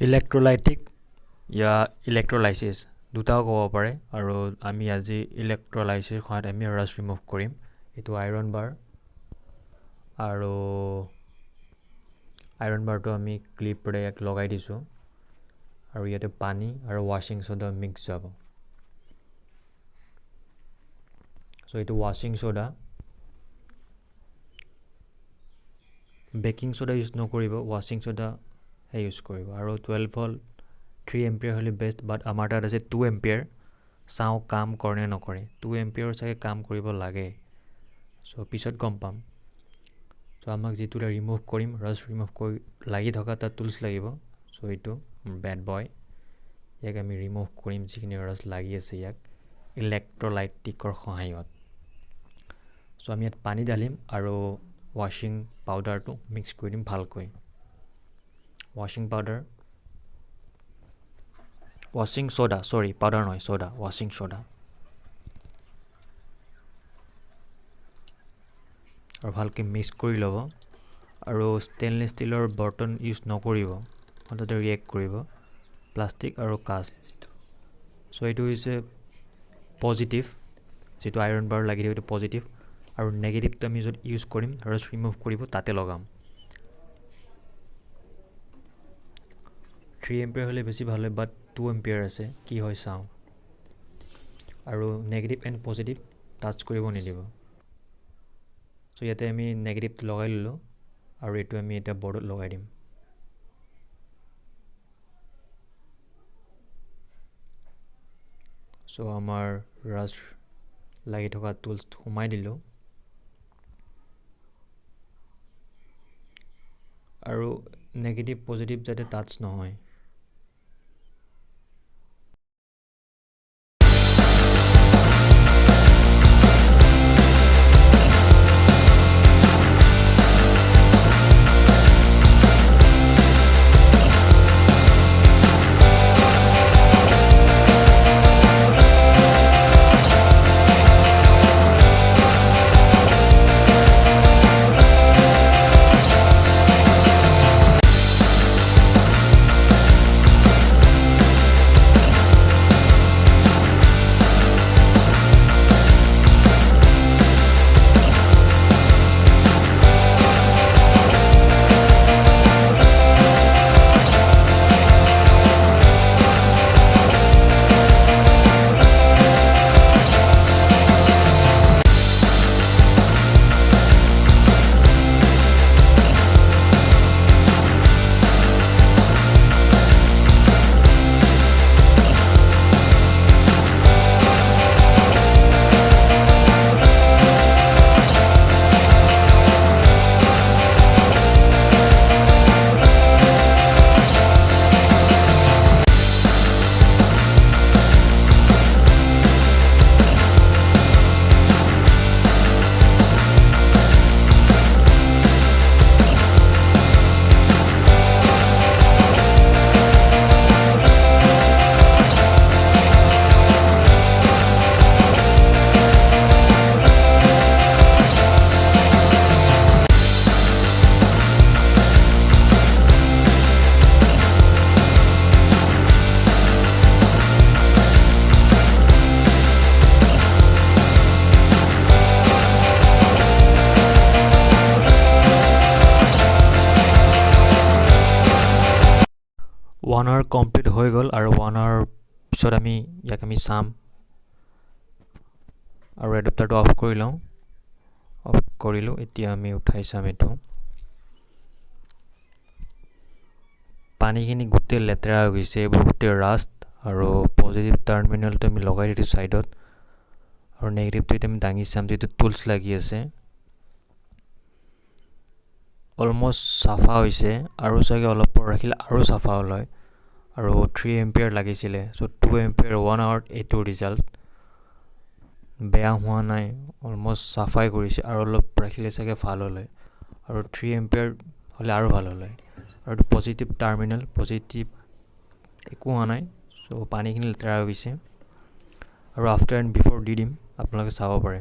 ইলেক্ট্ৰোলাইটিক या ইলেক্ট্ৰোলাইসিস দুটাও ক'ব পাৰে আৰু আমি আজি ইলেক্ট্ৰোলাইসিস সহায়ত আমি ৰাছ ৰিমুভ কৰিম এইটো আইৰন বাৰ আৰু আইৰন বাৰটো আমি ক্লিপৰে এক লগাই দিছো আৰু ইয়াতে পানী আৰু ওয়াশিং সোডা মিক্স যাব সো এইটো washing soda baking soda use নকৰিব ওয়াশিং সোডা ইউজ কৰিব আৰু 12 ভোল্ট 3 एम्पियर হলে বেষ্ট বাট আমাৰ তাত আছে 2 एम्पियर চাও কাম কৰে নকৰে 2 एम्पियर চাগে কাম কৰিব লাগে সো পিছত গম পাম সো আমাক যেতুলা ৰিমুভ কৰিম ৰাছ ৰিমুভ কৰি লাগি থকা তা টুলস লাগিব সো এইটো ব্যাড বয় ইয়াক আমি ৰিমুভ কৰিম যিখিনি ৰাছ লাগি আছে ইয়াক ইলেক্ট্ৰোলাইটিকৰ সহায়ত সো আমি ইয়াত পানী ঢালিম আৰু ওয়াশিং পাউডাৰটো মিক্স কৰি দিম ভালকৈ ওয়াশিং পাউডাৰ ওয়াশিং সোডা সৰি পাউডাৰ নয় সোডা ওয়াশিং সোডা আৰ ভালকে মিক্স কৰি লব আৰু স্টেইনলেস স্টিলৰ বৰ্তন ইউজ নকৰিব অন্তত ৰিয়েক্ট কৰিব প্লাষ্টিক আৰু কাঁচ সো এইটো হৈছে পজিটিভ যেটো আইৰন বাৰ লাগি দিটো পজিটিভ আৰু নেগেটিভটো আমি যদি ইউজ কৰিম ৰাছ ৰিমুভ কৰিব তাতে লগাম 3 एम्पियर হলে বেছি ভাল হয় বাট 2 एम्पियर আছে কি হয় চাও আৰু নেগেটিভ এন্ড পজিটিভ টাচ কৰিব নিদিব সো ইয়াতে আমি নেগেটিভ লগাই ললো আৰু এটো আমি এটা বৰ্ডত লগাই দিম সো আমাৰ ৰাছ লাগি থকা টুলস সোমাই দিলো আৰু নেগেটিভ পজিটিভ যাতে টাচ নহয় One hour complete হৈ গল আৰু 1 hour পিছত আমি ইয়াক আমি সাম আৰু এডাপ্টাৰটো অফ কৰি লওঁ অফ কৰিলো এতিয়া আমি উঠাই চাম এটো পানীখিনি গুটে লেতেৰা হৈ গৈছে বহুতে ৰাস্ট আৰু পজিটিভ টাৰ্মিনালটো আমি লগাই দিছো সাইডত আৰু নেগেটিভটো আমি দাঙি চাম যেটো টুলস লাগি আছে অলমোস্ট সাফা হৈছে আৰু সগে অলপ পৰ ৰাখিলে আৰু সাফা হ'ল হয় আৰু 3 एम्पियर লাগিছিলে সো 2 एम्पियर 1 आवर এটো ৰিজাল্ট বেয়া হোৱা নাই অলমোস্ট সাফাই কৰিছে আৰু অলপ ৰাখিলে সগে ভাল হ'ল হয় আৰু 3 एम्पियर হলে আৰু ভাল হ'ল হয় আৰু পজিটিভ টাৰ্মিনাল পজিটিভ একো হোৱা নাই সো পানীখিনি লেতেৰা হৈ গৈছে আৰু আফটাৰ এণ্ড বিফৰ দি দিম আপোনালোকে চাব পাৰে